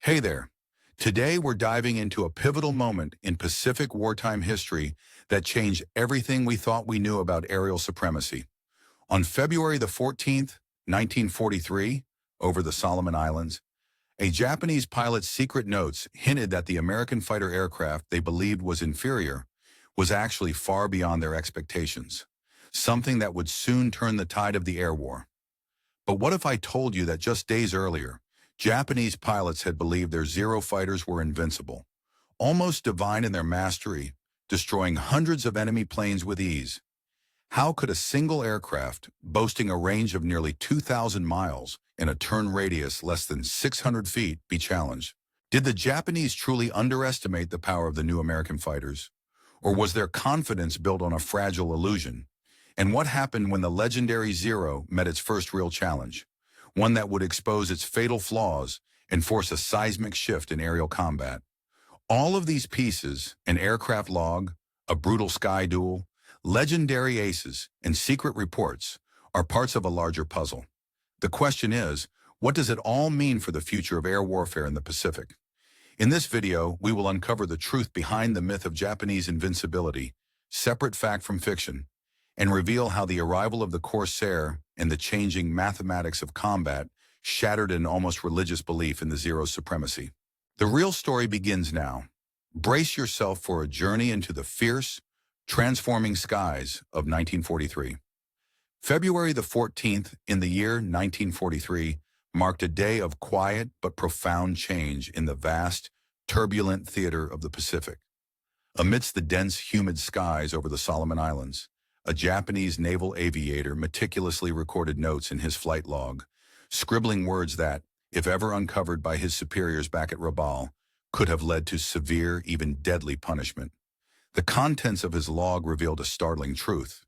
Hey there. Today we're diving into a pivotal moment in Pacific wartime history that changed everything we thought we knew about aerial supremacy. On February the 14th, 1943, over the Solomon Islands, a Japanese pilot's secret notes hinted that the American fighter aircraft they believed was inferior was actually far beyond their expectations, something that would soon turn the tide of the air war. But what if I told you that just days earlier, Japanese pilots had believed their Zero fighters were invincible, almost divine in their mastery, destroying hundreds of enemy planes with ease? How could a single aircraft, boasting a range of nearly 2,000 miles and a turn radius less than 600 feet, be challenged? Did the Japanese truly underestimate the power of the new American fighters? Or was their confidence built on a fragile illusion? And what happened when the legendary Zero met its first real challenge? One that would expose its fatal flaws and force a seismic shift in aerial combat. All of these pieces, an aircraft log, a brutal sky duel, legendary aces, and secret reports, are parts of a larger puzzle. The question is, what does it all mean for the future of air warfare in the Pacific? In this video, we will uncover the truth behind the myth of Japanese invincibility, separate fact from fiction, and reveal how the arrival of the Corsair and the changing mathematics of combat shattered an almost religious belief in the Zero's supremacy. The real story begins now. Brace yourself for a journey into the fierce, transforming skies of 1943. February the 14th in the year 1943 marked a day of quiet but profound change in the vast, turbulent theater of the Pacific. Amidst the dense, humid skies over the Solomon Islands, a Japanese naval aviator meticulously recorded notes in his flight log, scribbling words that, if ever uncovered by his superiors back at Rabaul, could have led to severe, even deadly punishment. The contents of his log revealed a startling truth.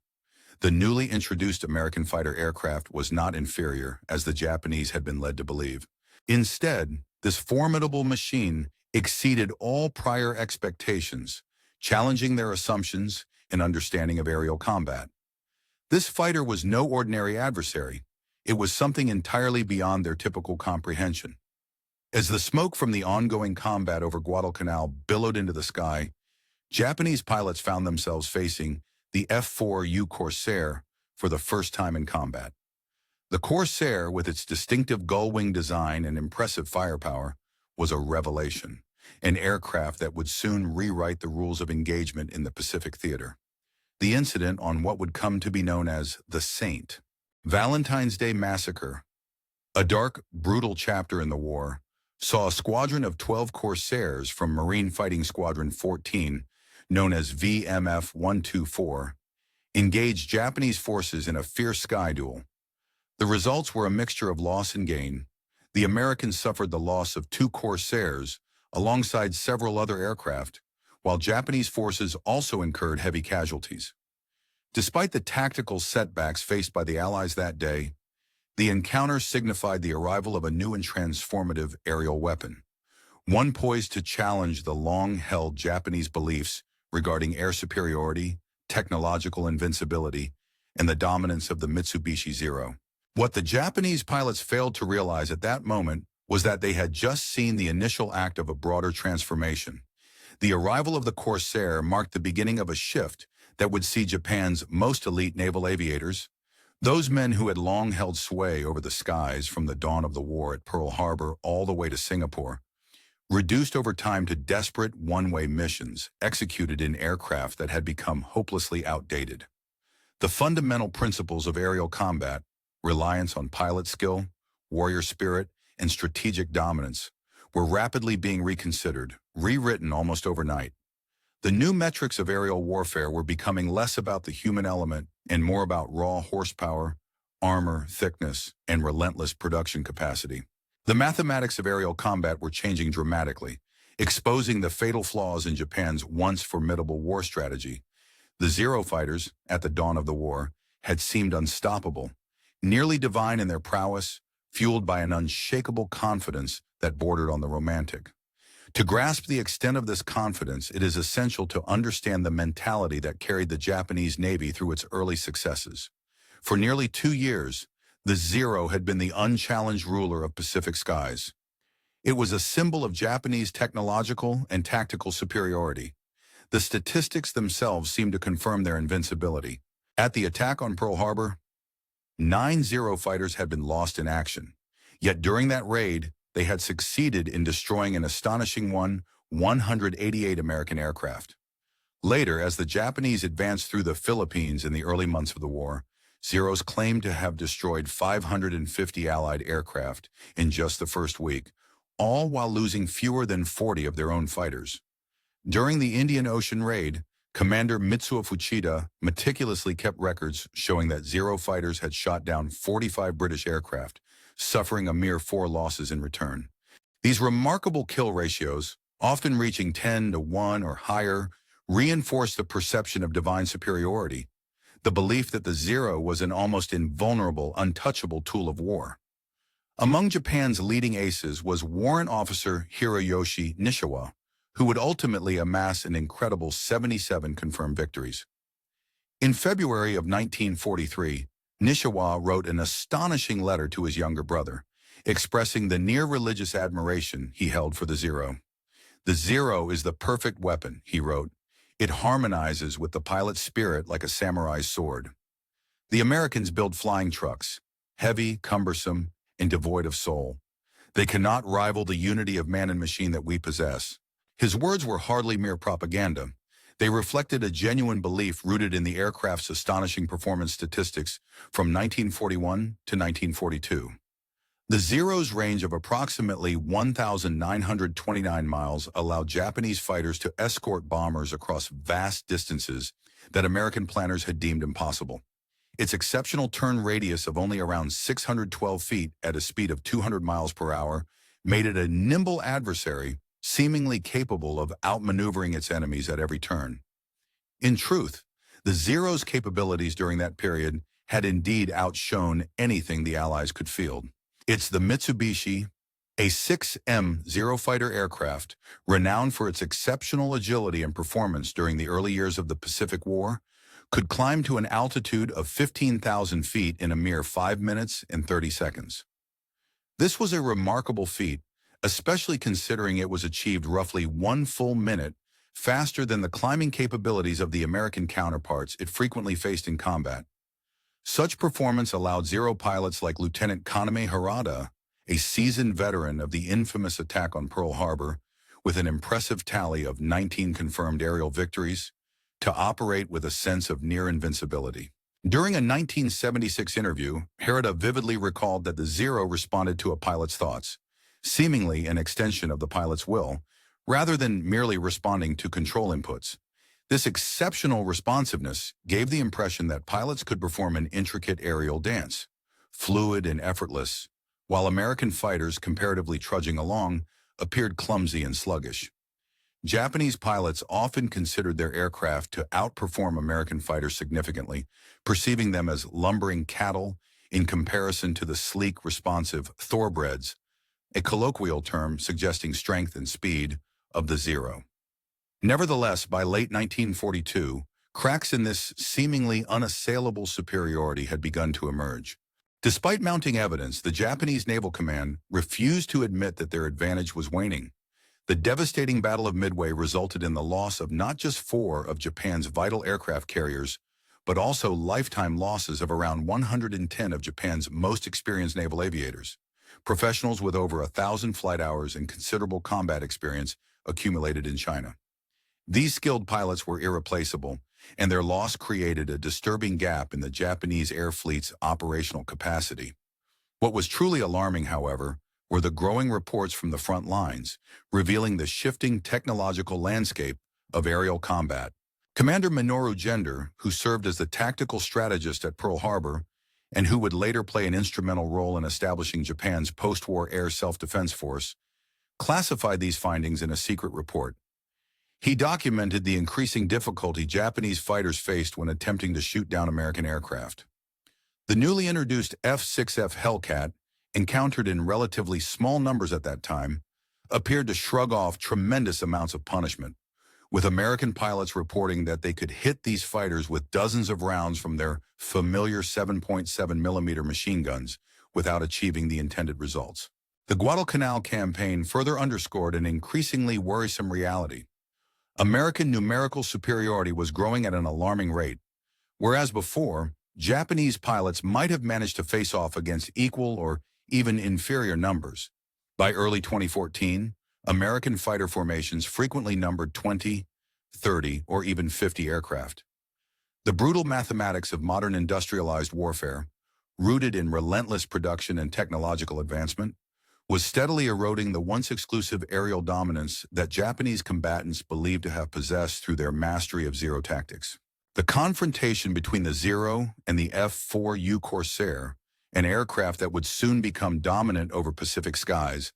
The newly introduced American fighter aircraft was not inferior, as the Japanese had been led to believe. Instead, this formidable machine exceeded all prior expectations, challenging their assumptions and understanding of aerial combat. This fighter was no ordinary adversary. It was something entirely beyond their typical comprehension. As the smoke from the ongoing combat over Guadalcanal billowed into the sky, Japanese pilots found themselves facing the F4U Corsair for the first time in combat. The Corsair, with its distinctive gull-wing design and impressive firepower, was a revelation, an aircraft that would soon rewrite the rules of engagement in the Pacific theater. The incident on what would come to be known as the Saint, Valentine's Day Massacre, a dark, brutal chapter in the war, saw a squadron of 12 Corsairs from Marine Fighting Squadron 14, known as VMF-124, engage Japanese forces in a fierce sky duel. The results were a mixture of loss and gain. The Americans suffered the loss of 2 Corsairs alongside several other aircraft, while Japanese forces also incurred heavy casualties. Despite the tactical setbacks faced by the Allies that day, the encounter signified the arrival of a new and transformative aerial weapon, one poised to challenge the long-held Japanese beliefs regarding air superiority, technological invincibility, and the dominance of the Mitsubishi Zero. What the Japanese pilots failed to realize at that moment was that they had just seen the initial act of a broader transformation. The arrival of the Corsair marked the beginning of a shift that would see Japan's most elite naval aviators, those men who had long held sway over the skies from the dawn of the war at Pearl Harbor all the way to Singapore, reduced over time to desperate one-way missions executed in aircraft that had become hopelessly outdated. The fundamental principles of aerial combat, reliance on pilot skill, warrior spirit, and strategic dominance, were rapidly being reconsidered, rewritten almost overnight. The new metrics of aerial warfare were becoming less about the human element and more about raw horsepower, armor, thickness, and relentless production capacity. The mathematics of aerial combat were changing dramatically, exposing the fatal flaws in Japan's once formidable war strategy. The Zero fighters, at the dawn of the war, had seemed unstoppable, nearly divine in their prowess, fueled by an unshakable confidence that bordered on the romantic. To grasp the extent of this confidence, it is essential to understand the mentality that carried the Japanese Navy through its early successes. For nearly 2 years, the Zero had been the unchallenged ruler of Pacific skies. It was a symbol of Japanese technological and tactical superiority. The statistics themselves seemed to confirm their invincibility. At the attack on Pearl Harbor, 9 Zero fighters had been lost in action. Yet during that raid, they had succeeded in destroying an astonishing 188 American aircraft. Later, as the Japanese advanced through the Philippines in the early months of the war, Zeros claimed to have destroyed 550 Allied aircraft in just the first week, all while losing fewer than 40 of their own fighters. During the Indian Ocean raid, Commander Mitsuo Fuchida meticulously kept records showing that Zero fighters had shot down 45 British aircraft, suffering a mere 4 losses in return. These remarkable kill ratios, often reaching 10 to 1 or higher, reinforced the perception of divine superiority, the belief that the Zero was an almost invulnerable, untouchable tool of war. Among Japan's leading aces was Warrant Officer Hiroyoshi Nishiwa, who would ultimately amass an incredible 77 confirmed victories. In February of 1943, Nishiwa wrote an astonishing letter to his younger brother, expressing the near-religious admiration he held for the Zero. "The Zero is the perfect weapon," he wrote. "It harmonizes with the pilot's spirit like a samurai's sword." The Americans build flying trucks, heavy, cumbersome, and devoid of soul. "They cannot rival the unity of man and machine that we possess." His words were hardly mere propaganda. They reflected a genuine belief rooted in the aircraft's astonishing performance statistics from 1941 to 1942. The Zero's range of approximately 1,929 miles allowed Japanese fighters to escort bombers across vast distances that American planners had deemed impossible. Its exceptional turn radius of only around 612 feet at a speed of 200 miles per hour made it a nimble adversary, seemingly capable of outmaneuvering its enemies at every turn. In truth, the Zero's capabilities during that period had indeed outshone anything the Allies could field. It's the Mitsubishi, a 6M Zero fighter aircraft, renowned for its exceptional agility and performance during the early years of the Pacific War, could climb to an altitude of 15,000 feet in a mere 5 minutes and 30 seconds. This was a remarkable feat, especially considering it was achieved roughly 1 full minute faster than the climbing capabilities of the American counterparts it frequently faced in combat. Such performance allowed Zero pilots like Lieutenant Kaname Harada, a seasoned veteran of the infamous attack on Pearl Harbor, with an impressive tally of 19 confirmed aerial victories, to operate with a sense of near invincibility. During a 1976 interview, Harada vividly recalled that the Zero responded to a pilot's thoughts, seemingly an extension of the pilot's will, rather than merely responding to control inputs. This exceptional responsiveness gave the impression that pilots could perform an intricate aerial dance, fluid and effortless, while American fighters, comparatively trudging along, appeared clumsy and sluggish. Japanese pilots often considered their aircraft to outperform American fighters significantly, perceiving them as lumbering cattle in comparison to the sleek, responsive thoroughbreds, a colloquial term suggesting strength and speed, of the Zero. Nevertheless, by late 1942, cracks in this seemingly unassailable superiority had begun to emerge. Despite mounting evidence, the Japanese Naval Command refused to admit that their advantage was waning. The devastating Battle of Midway resulted in the loss of not just 4 of Japan's vital aircraft carriers, but also lifetime losses of around 110 of Japan's most experienced naval aviators, professionals with over 1,000 flight hours and considerable combat experience accumulated in China. These skilled pilots were irreplaceable, and their loss created a disturbing gap in the Japanese air fleet's operational capacity. What was truly alarming, however, were the growing reports from the front lines, revealing the shifting technological landscape of aerial combat. Commander Minoru Gender, who served as the tactical strategist at Pearl Harbor, and who would later play an instrumental role in establishing Japan's post-war air self-defense force, classified these findings in a secret report. He documented the increasing difficulty Japanese fighters faced when attempting to shoot down American aircraft. The newly introduced F-6F Hellcat, encountered in relatively small numbers at that time, appeared to shrug off tremendous amounts of punishment, with American pilots reporting that they could hit these fighters with dozens of rounds from their familiar 7.7mm machine guns without achieving the intended results. The Guadalcanal campaign further underscored an increasingly worrisome reality. American numerical superiority was growing at an alarming rate, whereas before, Japanese pilots might have managed to face off against equal or even inferior numbers. By early 2014, American fighter formations frequently numbered 20, 30, or even 50 aircraft. The brutal mathematics of modern industrialized warfare, rooted in relentless production and technological advancement, was steadily eroding the once exclusive aerial dominance that Japanese combatants believed to have possessed through their mastery of Zero tactics. The confrontation between the Zero and the F4U Corsair, an aircraft that would soon become dominant over Pacific skies,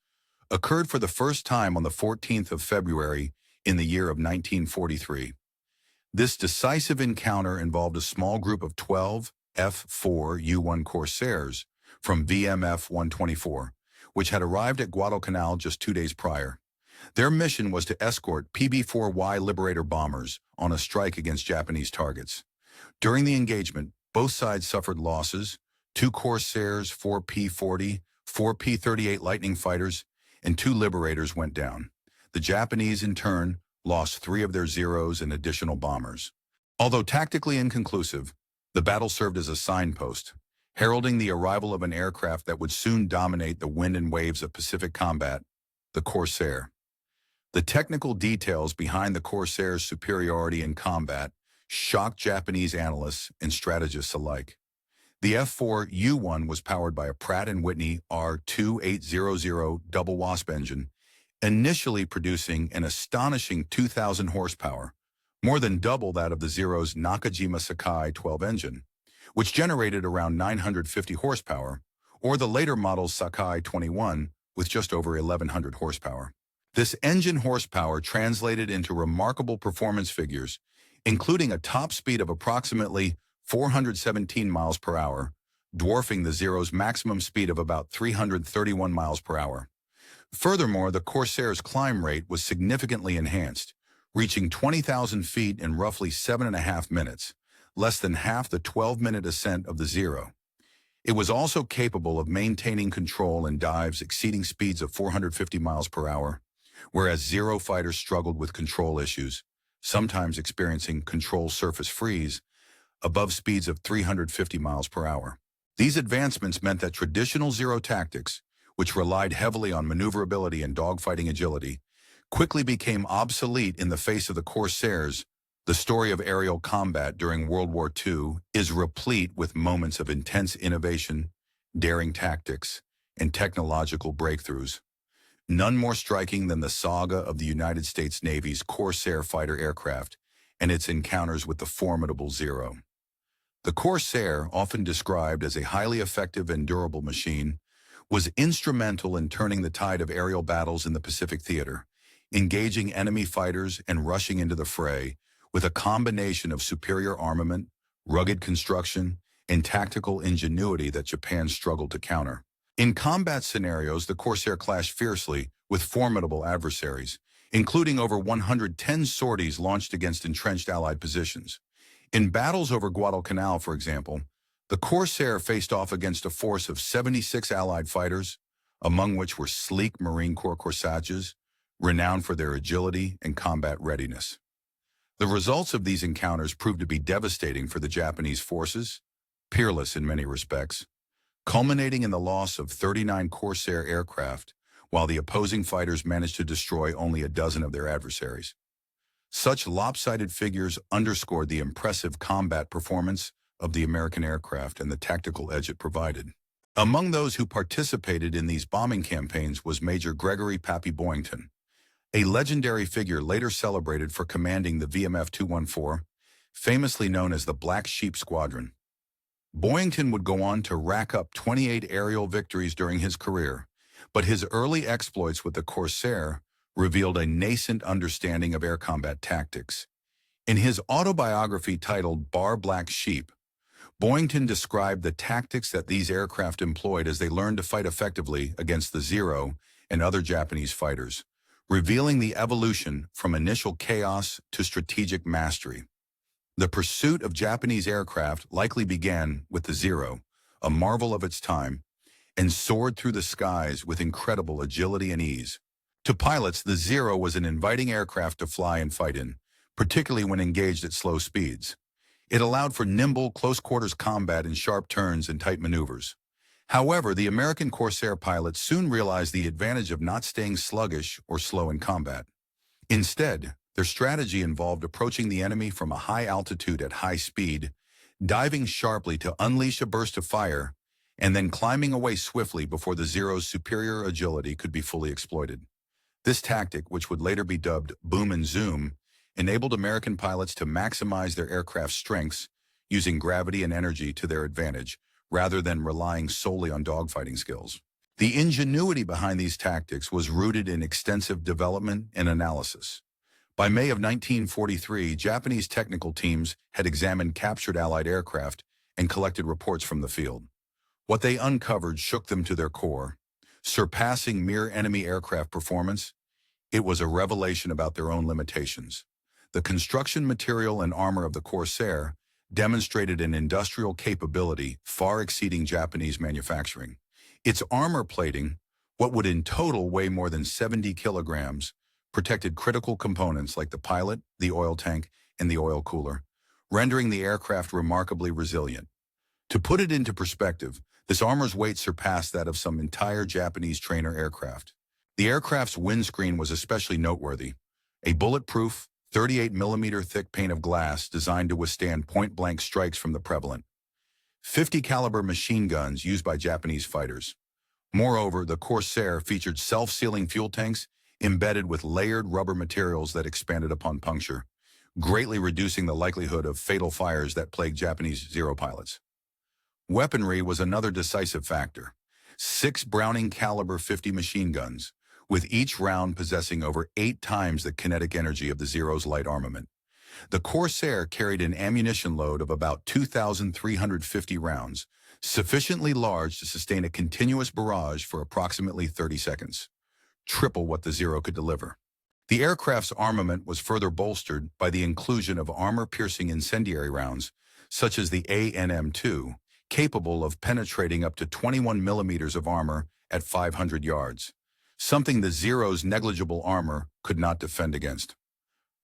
occurred for the first time on the 14th of February in the year of 1943. This decisive encounter involved a small group of 12 F4U-1 Corsairs from VMF 124, which had arrived at Guadalcanal just 2 days prior. Their mission was to escort PB-4Y Liberator bombers on a strike against Japanese targets. During the engagement, both sides suffered losses: 2 Corsairs, 4 P-40, 4 P-38 Lightning fighters, and 2 Liberators went down. The Japanese, in turn, lost 3 of their Zeros and additional bombers. Although tactically inconclusive, the battle served as a signpost, heralding the arrival of an aircraft that would soon dominate the wind and waves of Pacific combat, the Corsair. The technical details behind the Corsair's superiority in combat shocked Japanese analysts and strategists alike. The F4U-1 was powered by a Pratt & Whitney R2800 double wasp engine, initially producing an astonishing 2,000 horsepower, more than double that of the Zero's Nakajima Sakai 12 engine, which generated around 950 horsepower, or the later model's Sakai 21 with just over 1,100 horsepower. This engine horsepower translated into remarkable performance figures, including a top speed of approximately 417 miles per hour, dwarfing the Zero's maximum speed of about 331 miles per hour. Furthermore, the Corsair's climb rate was significantly enhanced, reaching 20,000 feet in roughly 7.5 minutes, less than half the 12-minute ascent of the Zero. It was also capable of maintaining control in dives exceeding speeds of 450 miles per hour, whereas Zero fighters struggled with control issues, sometimes experiencing control surface freeze above speeds of 350 miles per hour. These advancements meant that traditional Zero tactics, which relied heavily on maneuverability and dogfighting agility, quickly became obsolete in the face of the Corsairs. The story of aerial combat during World War II is replete with moments of intense innovation, daring tactics, and technological breakthroughs. None more striking than the saga of the United States Navy's Corsair fighter aircraft and its encounters with the formidable Zero. The Corsair, often described as a highly effective and durable machine, was instrumental in turning the tide of aerial battles in the Pacific theater, engaging enemy fighters and rushing into the fray with a combination of superior armament, rugged construction, and tactical ingenuity that Japan struggled to counter. In combat scenarios, the Corsair clashed fiercely with formidable adversaries, including over 110 sorties launched against entrenched Allied positions. In battles over Guadalcanal, for example, the Corsair faced off against a force of 76 Allied fighters, among which were sleek Marine Corps Corsages, renowned for their agility and combat readiness. The results of these encounters proved to be devastating for the Japanese forces, peerless in many respects, culminating in the loss of 39 Corsair aircraft, while the opposing fighters managed to destroy only a dozen of their adversaries. Such lopsided figures underscored the impressive combat performance of the American aircraft and the tactical edge it provided. Among those who participated in these bombing campaigns was Major Gregory "Pappy" Boyington, a legendary figure later celebrated for commanding the VMF 214, famously known as the Black Sheep Squadron. Boyington would go on to rack up 28 aerial victories during his career, but his early exploits with the Corsair revealed a nascent understanding of air combat tactics. In his autobiography titled Bar Black Sheep, Boyington described the tactics that these aircraft employed as they learned to fight effectively against the Zero and other Japanese fighters, revealing the evolution from initial chaos to strategic mastery. The pursuit of Japanese aircraft likely began with the Zero, a marvel of its time, and soared through the skies with incredible agility and ease. To pilots, the Zero was an inviting aircraft to fly and fight in, particularly when engaged at slow speeds. It allowed for nimble, close-quarters combat in sharp turns and tight maneuvers. However, the American Corsair pilots soon realized the advantage of not staying sluggish or slow in combat. Instead, their strategy involved approaching the enemy from a high altitude at high speed, diving sharply to unleash a burst of fire, and then climbing away swiftly before the Zero's superior agility could be fully exploited. This tactic, which would later be dubbed boom and zoom, enabled American pilots to maximize their aircraft's strengths using gravity and energy to their advantage, rather than relying solely on dogfighting skills. The ingenuity behind these tactics was rooted in extensive development and analysis. By May of 1943, Japanese technical teams had examined captured Allied aircraft and collected reports from the field. What they uncovered shook them to their core. Surpassing mere enemy aircraft performance, it was a revelation about their own limitations. The construction material and armor of the Corsair demonstrated an industrial capability far exceeding Japanese manufacturing. Its armor plating, what would in total weigh more than 70 kilograms, protected critical components like the pilot, the oil tank, and the oil cooler, rendering the aircraft remarkably resilient. To put it into perspective, this armor's weight surpassed that of some entire Japanese trainer aircraft. The aircraft's windscreen was especially noteworthy. A bulletproof, 38mm thick pane of glass designed to withstand point-blank strikes from the prevalent 50 caliber machine guns used by Japanese fighters. Moreover, the Corsair featured self-sealing fuel tanks embedded with layered rubber materials that expanded upon puncture, greatly reducing the likelihood of fatal fires that plagued Japanese Zero pilots. Weaponry was another decisive factor. 6 Browning caliber 50 machine guns, with each round possessing over 8 times the kinetic energy of the Zero's light armament. The Corsair carried an ammunition load of about 2,350 rounds, sufficiently large to sustain a continuous barrage for approximately 30 seconds, triple what the Zero could deliver. The aircraft's armament was further bolstered by the inclusion of armor-piercing incendiary rounds, such as the ANM-2, capable of penetrating up to 21 millimeters of armor at 500 yards, something the Zero's negligible armor could not defend against.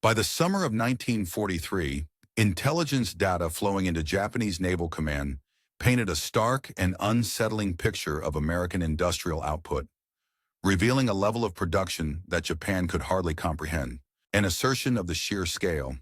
By the summer of 1943, intelligence data flowing into Japanese Naval Command painted a stark and unsettling picture of American industrial output, revealing a level of production that Japan could hardly comprehend, an assertion of the sheer scale.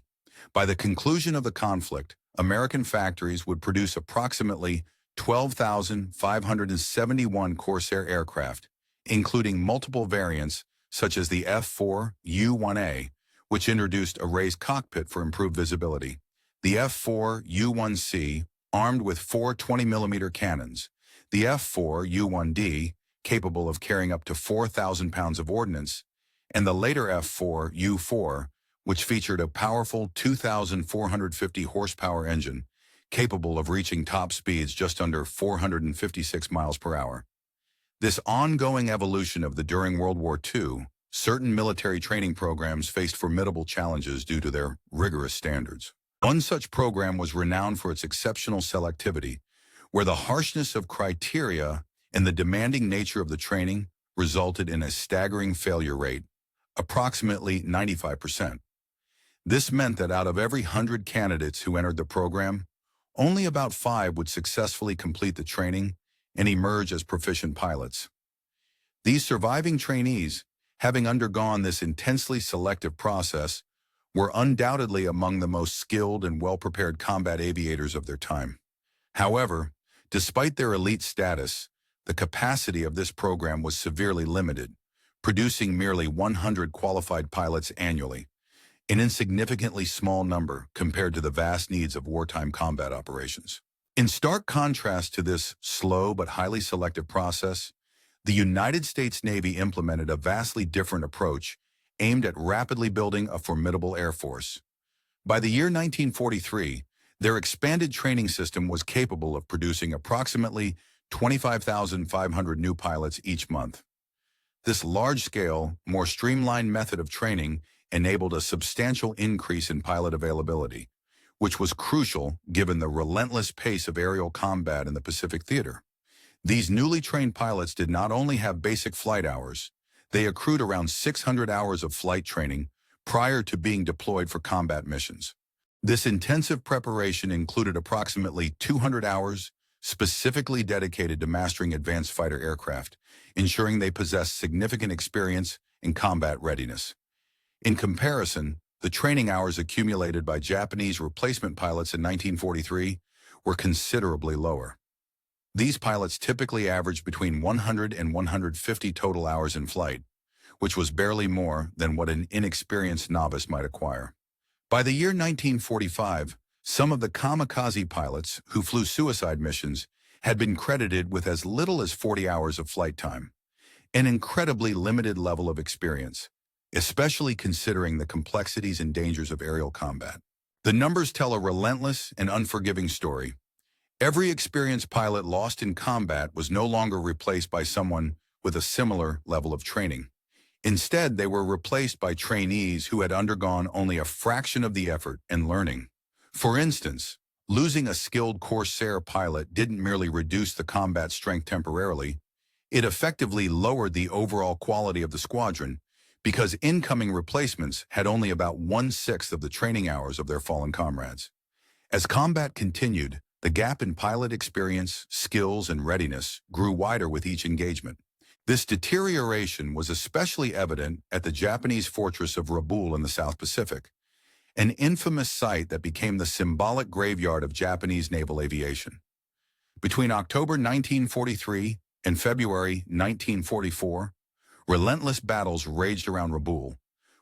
By the conclusion of the conflict, American factories would produce approximately 12,571 Corsair aircraft, including multiple variants such as the F4U-1A, which introduced a raised cockpit for improved visibility, the F4U-1C, armed with 4 20mm cannons, the F4U-1D, capable of carrying up to 4,000 pounds of ordnance, and the later F4U-4, which featured a powerful 2,450 horsepower engine, capable of reaching top speeds just under 456 miles per hour. This ongoing evolution of the during World War II, certain military training programs faced formidable challenges due to their rigorous standards. One such program was renowned for its exceptional selectivity, where the harshness of criteria and the demanding nature of the training resulted in a staggering failure rate, approximately 95%. This meant that out of every 100 candidates who entered the program, only about 5 would successfully complete the training and emerge as proficient pilots. These surviving trainees, having undergone this intensely selective process, were undoubtedly among the most skilled and well-prepared combat aviators of their time. However, despite their elite status, the capacity of this program was severely limited, producing merely 100 qualified pilots annually, an insignificantly small number compared to the vast needs of wartime combat operations. In stark contrast to this slow but highly selective process, the United States Navy implemented a vastly different approach aimed at rapidly building a formidable air force. By the year 1943, their expanded training system was capable of producing approximately 25,500 new pilots each month. This large-scale, more streamlined method of training enabled a substantial increase in pilot availability, which was crucial given the relentless pace of aerial combat in the Pacific theater. These newly trained pilots did not only have basic flight hours, they accrued around 600 hours of flight training prior to being deployed for combat missions. This intensive preparation included approximately 200 hours specifically dedicated to mastering advanced fighter aircraft, ensuring they possessed significant experience in combat readiness. In comparison, the training hours accumulated by Japanese replacement pilots in 1943 were considerably lower. These pilots typically averaged between 100 and 150 total hours in flight, which was barely more than what an inexperienced novice might acquire. By the year 1945, some of the kamikaze pilots who flew suicide missions had been credited with as little as 40 hours of flight time, an incredibly limited level of experience, especially considering the complexities and dangers of aerial combat. The numbers tell a relentless and unforgiving story. Every experienced pilot lost in combat was no longer replaced by someone with a similar level of training. Instead, they were replaced by trainees who had undergone only a fraction of the effort and learning. For instance, losing a skilled Corsair pilot didn't merely reduce the combat strength temporarily, it effectively lowered the overall quality of the squadron because incoming replacements had only about 1/6 of the training hours of their fallen comrades. As combat continued, the gap in pilot experience, skills, and readiness grew wider with each engagement. This deterioration was especially evident at the Japanese fortress of Rabaul in the South Pacific, an infamous site that became the symbolic graveyard of Japanese naval aviation. Between October 1943 and February 1944, relentless battles raged around Rabaul,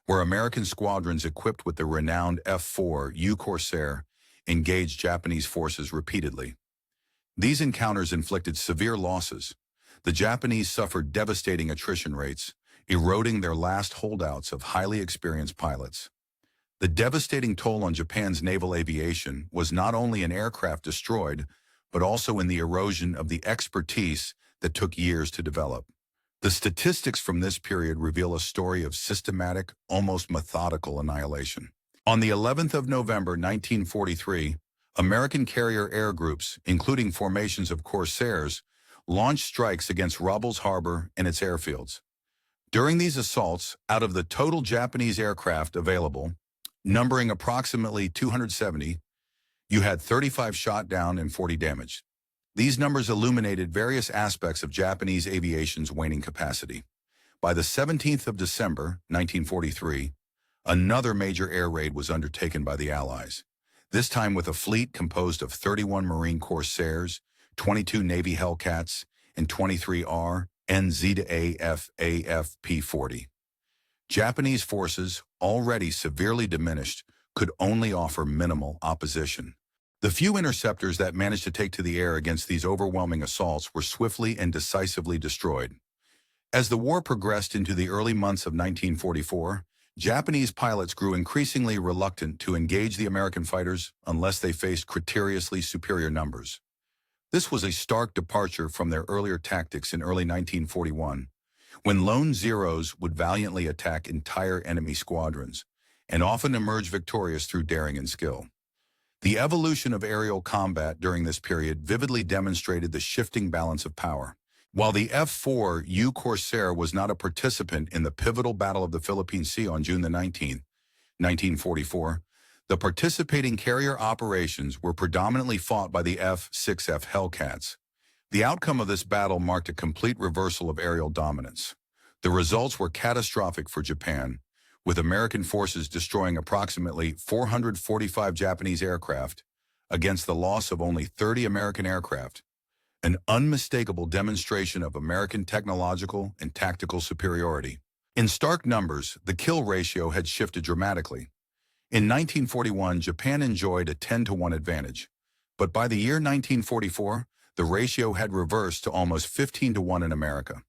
where American squadrons equipped with the renowned F4U Corsair engaged Japanese forces repeatedly. These encounters inflicted severe losses. The Japanese suffered devastating attrition rates, eroding their last holdouts of highly experienced pilots. The devastating toll on Japan's naval aviation was not only in aircraft destroyed, but also in the erosion of the expertise that took years to develop. The statistics from this period reveal a story of systematic, almost methodical annihilation. On the 11th of November 1943, American carrier air groups, including formations of Corsairs, launched strikes against Rabaul's harbor and its airfields. During these assaults, out of the total Japanese aircraft available, numbering approximately 270, you had 35 shot down and 40 damaged. These numbers illuminated various aspects of Japanese aviation's waning capacity. By the 17th of December, 1943, another major air raid was undertaken by the Allies, this time with a fleet composed of 31 Marine Corsairs, 22 Navy Hellcats, and 23 RNZ-AF AFP-40. Japanese forces, already severely diminished, could only offer minimal opposition. The few interceptors that managed to take to the air against these overwhelming assaults were swiftly and decisively destroyed. As the war progressed into the early months of 1944, Japanese pilots grew increasingly reluctant to engage the American fighters unless they faced criteriously superior numbers. This was a stark departure from their earlier tactics in early 1941, when lone Zeros would valiantly attack entire enemy squadrons and often emerge victorious through daring and skill. The evolution of aerial combat during this period vividly demonstrated the shifting balance of power. While the F4U Corsair was not a participant in the pivotal Battle of the Philippine Sea on June 19, 1944, the participating carrier operations were predominantly fought by the F-6F Hellcats. The outcome of this battle marked a complete reversal of aerial dominance. The results were catastrophic for Japan, with American forces destroying approximately 445 Japanese aircraft against the loss of only 30 American aircraft, an unmistakable demonstration of American technological and tactical superiority. In stark numbers, the kill ratio had shifted dramatically. In 1941, Japan enjoyed a 10-to-1 advantage, but by the year 1944, the ratio had reversed to almost 15-to-1 in America.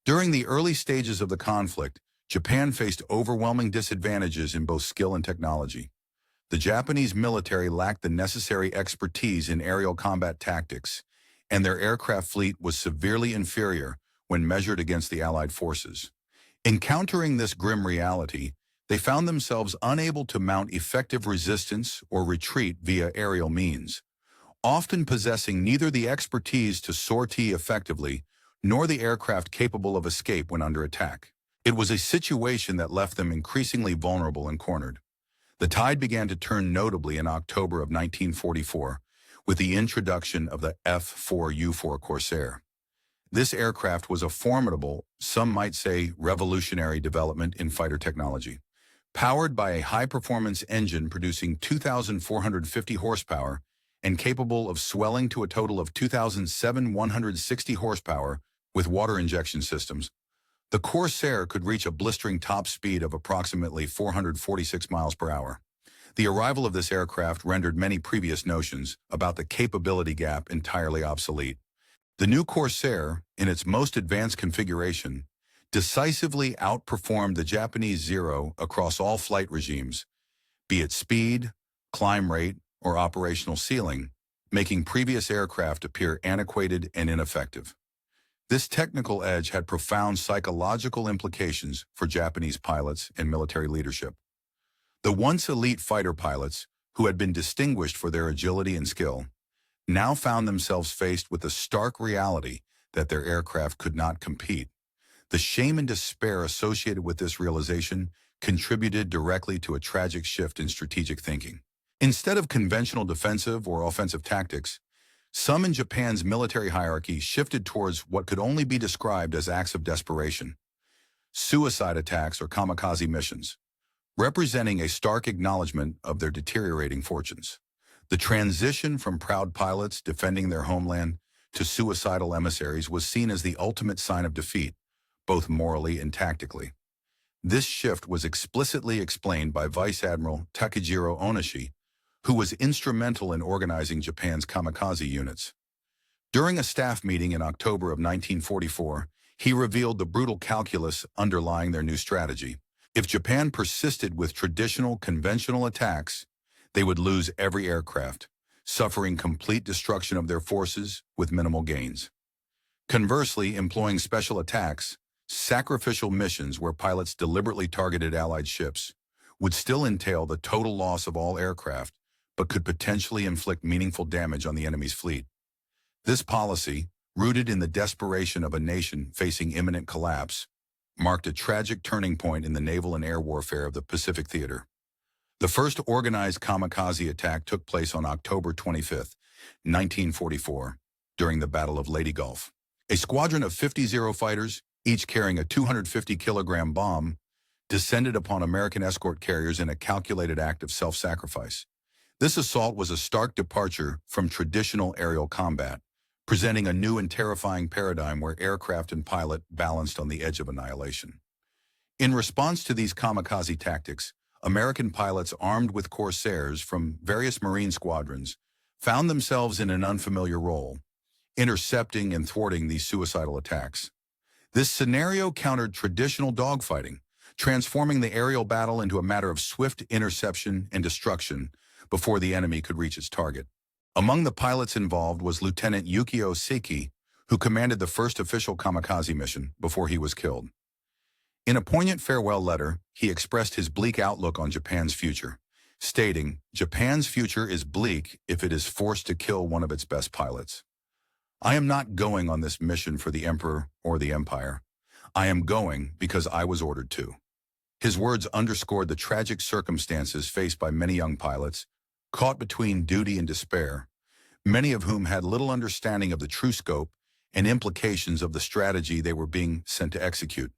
During the early stages of the conflict, Japan faced overwhelming disadvantages in both skill and technology. The Japanese military lacked the necessary expertise in aerial combat tactics, and their aircraft fleet was severely inferior when measured against the Allied forces. Encountering this grim reality, they found themselves unable to mount effective resistance or retreat via aerial means. often possessing neither the expertise to sortie effectively nor the aircraft capable of escape when under attack. It was a situation that left them increasingly vulnerable and cornered. The tide began to turn notably in October of 1944 with the introduction of the F4U Corsair. This aircraft was a formidable, some might say revolutionary development in fighter technology. Powered by a high-performance engine producing 2,450 horsepower and capable of swelling to a total of 2,760 horsepower with water injection systems, the Corsair could reach a blistering top speed of approximately 446 miles per hour. The arrival of this aircraft rendered many previous notions about the capability gap entirely obsolete. The new Corsair, in its most advanced configuration, decisively outperformed the Japanese Zero across all flight regimes, be it speed, climb rate, or operational ceiling, making previous aircraft appear antiquated and ineffective. This technical edge had profound psychological implications for Japanese pilots and military leadership. The once elite fighter pilots, who had been distinguished for their agility and skill, now found themselves faced with the stark reality that their aircraft could not compete. The shame and despair associated with this realization contributed directly to a tragic shift in strategic thinking. Instead of conventional defensive or offensive tactics, some in Japan's military hierarchy shifted towards what could only be described as acts of desperation, suicide attacks or kamikaze missions, representing a stark acknowledgement of their deteriorating fortunes. The transition from proud pilots defending their homeland to suicidal emissaries was seen as the ultimate sign of defeat, both morally and tactically. This shift was explicitly explained by Vice Admiral Takejiro Onishi, who was instrumental in organizing Japan's kamikaze units. During a staff meeting in October of 1944, he revealed the brutal calculus underlying their new strategy. If Japan persisted with traditional conventional attacks, they would lose every aircraft, suffering complete destruction of their forces with minimal gains. Conversely, employing special attacks, sacrificial missions where pilots deliberately targeted Allied ships, would still entail the total loss of all aircraft, but could potentially inflict meaningful damage on the enemy's fleet. This policy, rooted in the desperation of a nation facing imminent collapse, marked a tragic turning point in the naval and air warfare of the Pacific Theater. The first organized kamikaze attack took place on October 25, 1944, during the Battle of Leyte Gulf. A squadron of 50 Zero fighters, each carrying a 250-kilogram bomb, descended upon American escort carriers in a calculated act of self-sacrifice. This assault was a stark departure from traditional aerial combat, presenting a new and terrifying paradigm where aircraft and pilot balanced on the edge of annihilation. In response to these kamikaze tactics, American pilots armed with Corsairs from various Marine squadrons found themselves in an unfamiliar role, intercepting and thwarting these suicidal attacks. This scenario countered traditional dogfighting, transforming the aerial battle into a matter of swift interception and destruction before the enemy could reach its target. Among the pilots involved was Lieutenant Yukio Seki, who commanded the first official kamikaze mission before he was killed. In a poignant farewell letter, he expressed his bleak outlook on Japan's future, stating, "Japan's future is bleak if it is forced to kill one of its best pilots. I am not going on this mission for the Emperor or the Empire. I am going because I was ordered to." His words underscored the tragic circumstances faced by many young pilots, caught between duty and despair, many of whom had little understanding of the true scope and implications of the strategy they were being sent to execute.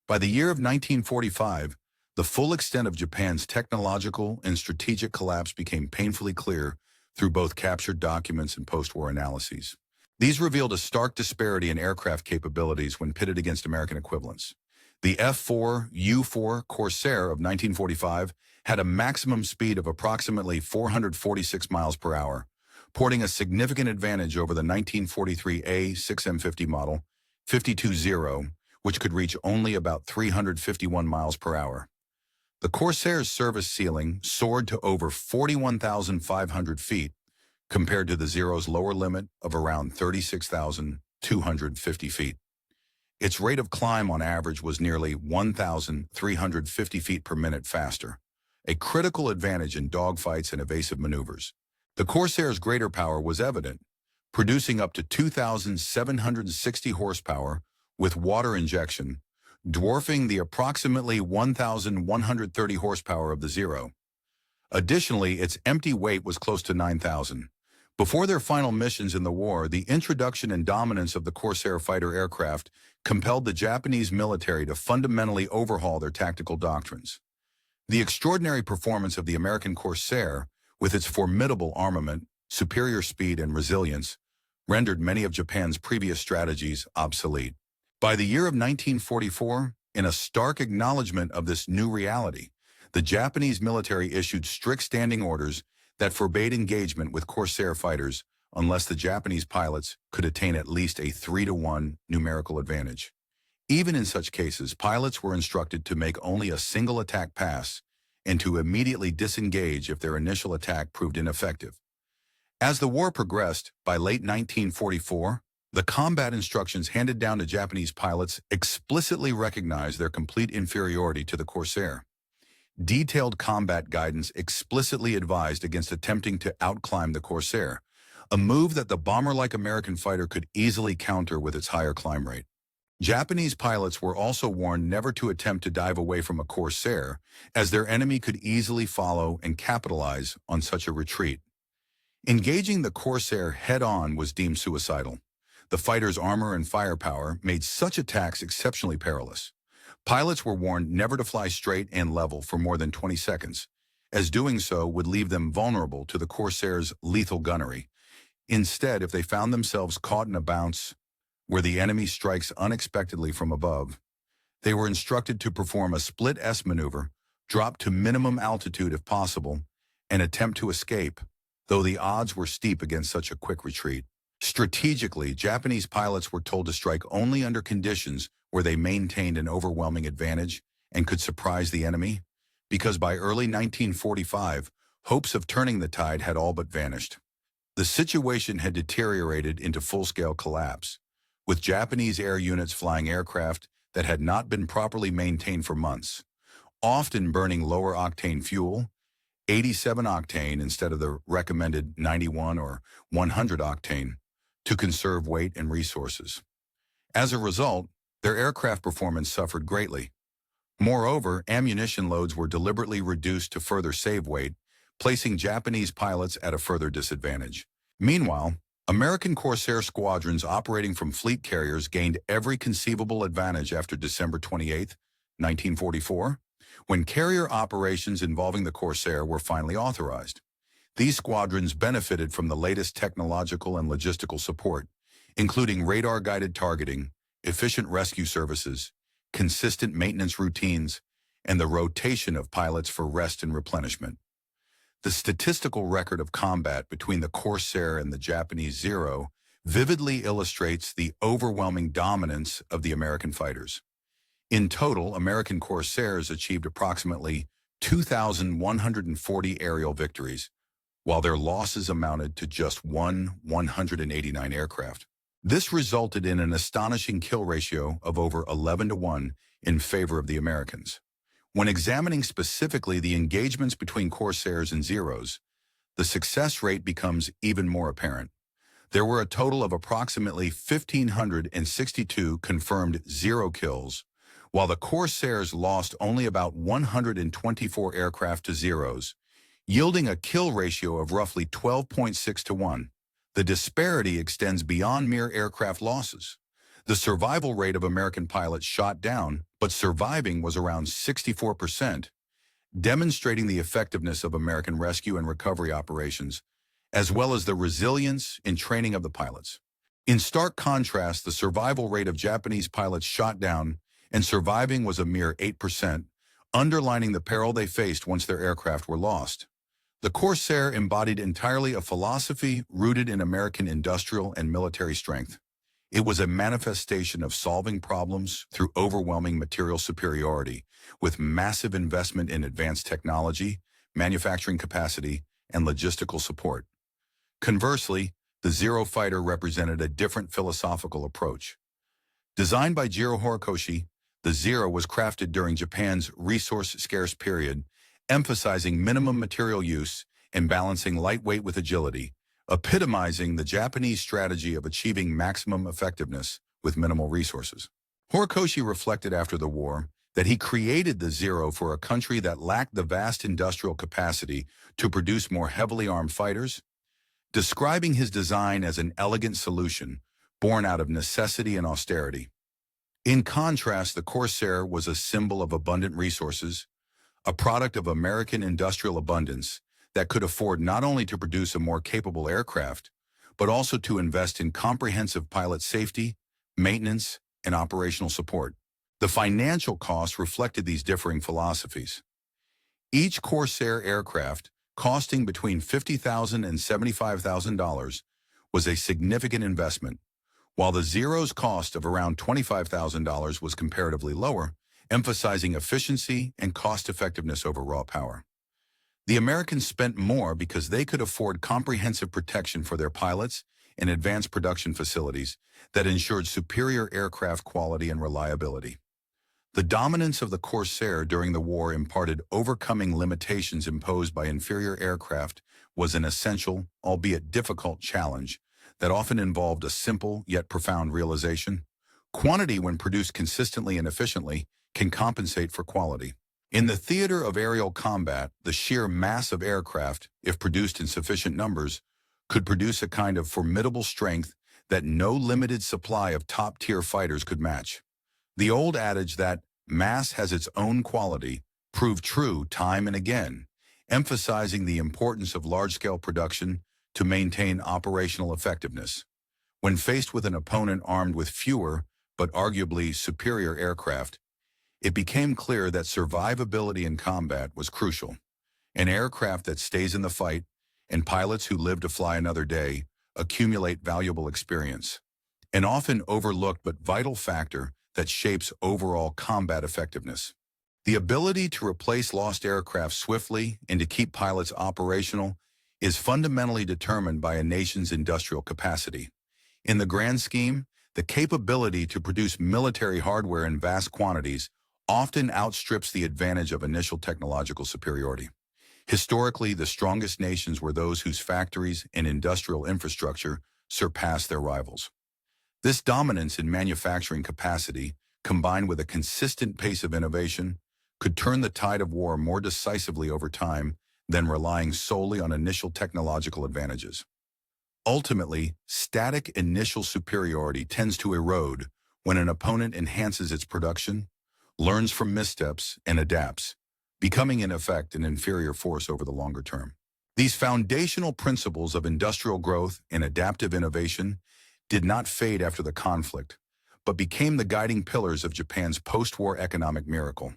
By the year of 1945, the full extent of Japan's technological and strategic collapse became painfully clear through both captured documents and post-war analyses. These revealed a stark disparity in aircraft capabilities when pitted against American equivalents. The F4U Corsair of 1945 had a maximum speed of approximately 446 miles per hour, porting a significant advantage over the 1943 A6M50 model 52-0, which could reach only about 351 miles per hour. The Corsair's service ceiling soared to over 41,500 feet, compared to the Zero's lower limit of around 36,250 feet. Its rate of climb on average was nearly 1,350 feet per minute faster, a critical advantage in dogfights and evasive maneuvers. The Corsair's greater power was evident, producing up to 2,760 horsepower with water injection, dwarfing the approximately 1,130 horsepower of the Zero. Additionally, its empty weight was close to 9,000. Before their final missions in the war, the introduction and dominance of the Corsair fighter aircraft compelled the Japanese military to fundamentally overhaul their tactical doctrines. The extraordinary performance of the American Corsair, with its formidable armament, superior speed, and resilience, rendered many of Japan's previous strategies obsolete. By the year of 1944, in a stark acknowledgement of this new reality, the Japanese military issued strict standing orders that forbade engagement with Corsair fighters unless the Japanese pilots could attain at least a 3-to-1 numerical advantage. Even in such cases, pilots were instructed to make only a single attack pass and to immediately disengage if their initial attack proved ineffective. As the war progressed, by late 1944, the combat instructions handed down to Japanese pilots explicitly recognized their complete inferiority to the Corsair. Detailed combat guidance explicitly advised against attempting to outclimb the Corsair, a move that the bomber-like American fighter could easily counter with its higher climb rate. Japanese pilots were also warned never to attempt to dive away from a Corsair, as their enemy could easily follow and capitalize on such a retreat. Engaging the Corsair head-on was deemed suicidal. The fighter's armor and firepower made such attacks exceptionally perilous. Pilots were warned never to fly straight and level for more than 20 seconds, as doing so would leave them vulnerable to the Corsair's lethal gunnery. Instead, if they found themselves caught in a bounce where the enemy strikes unexpectedly from above, they were instructed to perform a split S maneuver, drop to minimum altitude if possible, and attempt to escape, though the odds were steep against such a quick retreat. Strategically, Japanese pilots were told to strike only under conditions where they maintained an overwhelming advantage and could surprise the enemy, because by early 1945, hopes of turning the tide had all but vanished. The situation had deteriorated into full-scale collapse, with Japanese air units flying aircraft that had not been properly maintained for months, often burning lower-octane fuel, 87 octane instead of the recommended 91 or 100 octane, to conserve weight and resources. As a result, their aircraft performance suffered greatly. Moreover, ammunition loads were deliberately reduced to further save weight, placing Japanese pilots at a further disadvantage. Meanwhile, American Corsair squadrons operating from fleet carriers gained every conceivable advantage after December 28, 1944, when carrier operations involving the Corsair were finally authorized. These squadrons benefited from the latest technological and logistical support, including radar-guided targeting, efficient rescue services, consistent maintenance routines, and the rotation of pilots for rest and replenishment. The statistical record of combat between the Corsair and the Japanese Zero vividly illustrates the overwhelming dominance of the American fighters. In total, American Corsairs achieved approximately 2,140 aerial victories, while their losses amounted to just 189 aircraft. This resulted in an astonishing kill ratio of over 11-to-1 in favor of the Americans. When examining specifically the engagements between Corsairs and Zeros, the success rate becomes even more apparent. There were a total of approximately 1,562 confirmed Zero kills, while the Corsairs lost only about 124 aircraft to Zeros, yielding a kill ratio of roughly 12.6-to-1. The disparity extends beyond mere aircraft losses. The survival rate of American pilots shot down, but surviving was around 64%, demonstrating the effectiveness of American rescue and recovery operations, as well as the resilience and training of the pilots. In stark contrast, the survival rate of Japanese pilots shot down and surviving was a mere 8%, underlining the peril they faced once their aircraft were lost. The Corsair embodied entirely a philosophy rooted in American industrial and military strength. It was a manifestation of solving problems through overwhelming material superiority, with massive investment in advanced technology, manufacturing capacity, and logistical support. Conversely, the Zero fighter represented a different philosophical approach. Designed by Jiro Horikoshi, the Zero was crafted during Japan's resource-scarce period, emphasizing minimum material use and balancing lightweight with agility, epitomizing the Japanese strategy of achieving maximum effectiveness with minimal resources. Horikoshi reflected after the war that he created the Zero for a country that lacked the vast industrial capacity to produce more heavily armed fighters, describing his design as an elegant solution born out of necessity and austerity. In contrast, the Corsair was a symbol of abundant resources, a product of American industrial abundance that could afford not only to produce a more capable aircraft, but also to invest in comprehensive pilot safety, maintenance, and operational support. The financial costs reflected these differing philosophies. Each Corsair aircraft, costing between $50,000 and $75,000, was a significant investment, while the Zero's cost of around $25,000 was comparatively lower, emphasizing efficiency and cost-effectiveness over raw power. The Americans spent more because they could afford comprehensive protection for their pilots and advanced production facilities that ensured superior aircraft quality and reliability. The dominance of the Corsair during the war imparted overcoming limitations imposed by inferior aircraft was an essential, albeit difficult, challenge that often involved a simple yet profound realization. Quantity, when produced consistently and efficiently, can compensate for quality. In the theater of aerial combat, the sheer mass of aircraft, if produced in sufficient numbers, could produce a kind of formidable strength that no limited supply of top-tier fighters could match. The old adage that mass has its own quality proved true time and again, emphasizing the importance of large-scale production to maintain operational effectiveness. When faced with an opponent armed with fewer, but arguably superior aircraft, it became clear that survivability in combat was crucial. An aircraft that stays in the fight, and pilots who live to fly another day, accumulate valuable experience, an often overlooked but vital factor that shapes overall combat effectiveness. The ability to replace lost aircraft swiftly and to keep pilots operational is fundamentally determined by a nation's industrial capacity. In the grand scheme, the capability to produce military hardware in vast quantities often outstrips the advantage of initial technological superiority. Historically, the strongest nations were those whose factories and industrial infrastructure surpassed their rivals. This dominance in manufacturing capacity, combined with a consistent pace of innovation, could turn the tide of war more decisively over time than relying solely on initial technological advantages. Ultimately, static initial superiority tends to erode when an opponent enhances its production, learns from missteps, and adapts, becoming in effect an inferior force over the longer term. These foundational principles of industrial growth and adaptive innovation did not fade after the conflict, but became the guiding pillars of Japan's post-war economic miracle.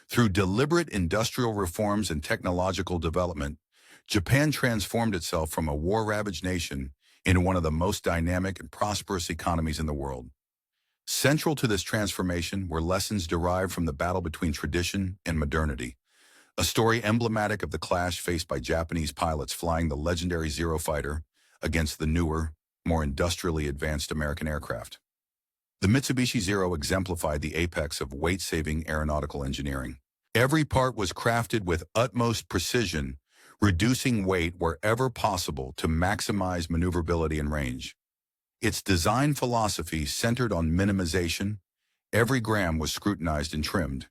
Through deliberate industrial reforms and technological development, Japan transformed itself from a war-ravaged nation into one of the most dynamic and prosperous economies in the world. Central to this transformation were lessons derived from the battle between tradition and modernity, a story emblematic of the clash faced by Japanese pilots flying the legendary Zero fighter against the newer, more industrially advanced American aircraft. The Mitsubishi Zero exemplified the apex of weight-saving aeronautical engineering. Every part was crafted with utmost precision, reducing weight wherever possible to maximize maneuverability and range. Its design philosophy centered on minimization. Every gram was scrutinized and trimmed,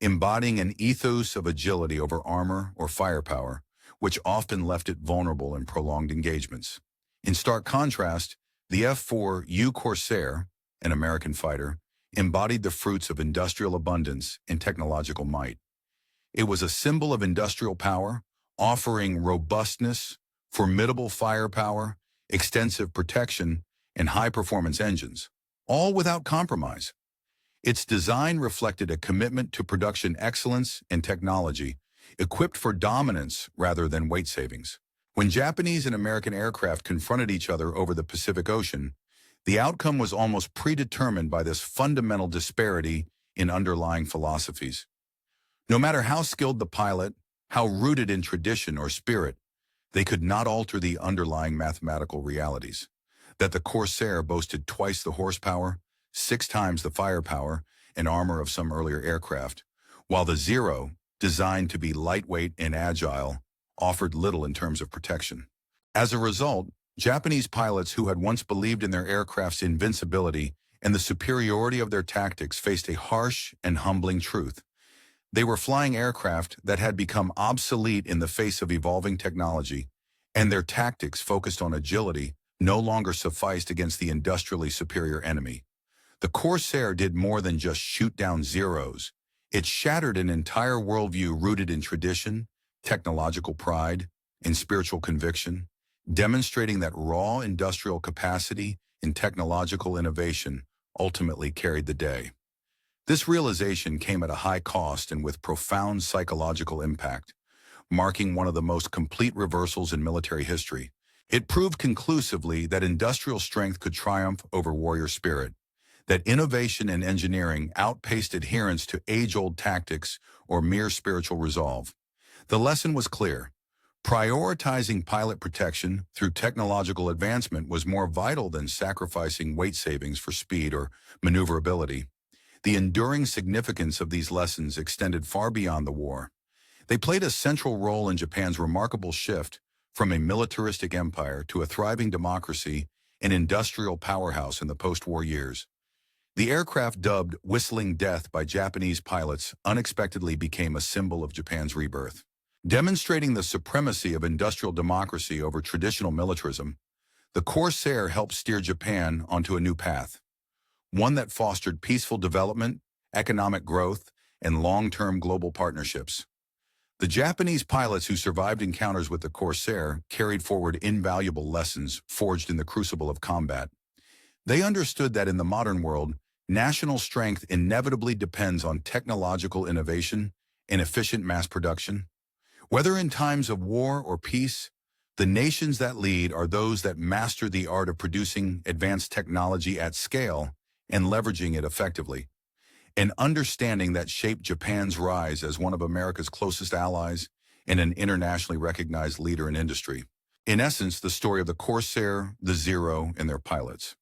embodying an ethos of agility over armor or firepower, which often left it vulnerable in prolonged engagements. In stark contrast, the F4U Corsair, an American fighter, embodied the fruits of industrial abundance and technological might. It was a symbol of industrial power, offering robustness, formidable firepower, extensive protection, and high-performance engines, all without compromise. Its design reflected a commitment to production excellence and technology, equipped for dominance rather than weight savings. When Japanese and American aircraft confronted each other over the Pacific Ocean, the outcome was almost predetermined by this fundamental disparity in underlying philosophies. No matter how skilled the pilot, how rooted in tradition or spirit, they could not alter the underlying mathematical realities. That the Corsair boasted twice the horsepower, 6 times the firepower and armor of some earlier aircraft, while the Zero, designed to be lightweight and agile, offered little in terms of protection. As a result, Japanese pilots who had once believed in their aircraft's invincibility and the superiority of their tactics faced a harsh and humbling truth. They were flying aircraft that had become obsolete in the face of evolving technology, and their tactics focused on agility no longer sufficed against the industrially superior enemy. The Corsair did more than just shoot down Zeros. It shattered an entire worldview rooted in tradition, technological pride, and spiritual conviction, demonstrating that raw industrial capacity and technological innovation ultimately carried the day. This realization came at a high cost and with profound psychological impact, marking one of the most complete reversals in military history. It proved conclusively that industrial strength could triumph over warrior spirit, that innovation and engineering outpaced adherence to age-old tactics or mere spiritual resolve. The lesson was clear. Prioritizing pilot protection through technological advancement was more vital than sacrificing weight savings for speed or maneuverability. The enduring significance of these lessons extended far beyond the war. They played a central role in Japan's remarkable shift from a militaristic empire to a thriving democracy and industrial powerhouse in the post-war years. The aircraft dubbed Whistling Death by Japanese pilots unexpectedly became a symbol of Japan's rebirth. Demonstrating the supremacy of industrial democracy over traditional militarism, the Corsair helped steer Japan onto a new path, one that fostered peaceful development, economic growth, and long-term global partnerships. The Japanese pilots who survived encounters with the Corsair carried forward invaluable lessons forged in the crucible of combat. They understood that in the modern world, national strength inevitably depends on technological innovation and efficient mass production. Whether in times of war or peace, the nations that lead are those that master the art of producing advanced technology at scale and leveraging it effectively. An understanding that shaped Japan's rise as one of America's closest allies and an internationally recognized leader in industry. In essence, the story of the Corsair, the Zero, and their pilots.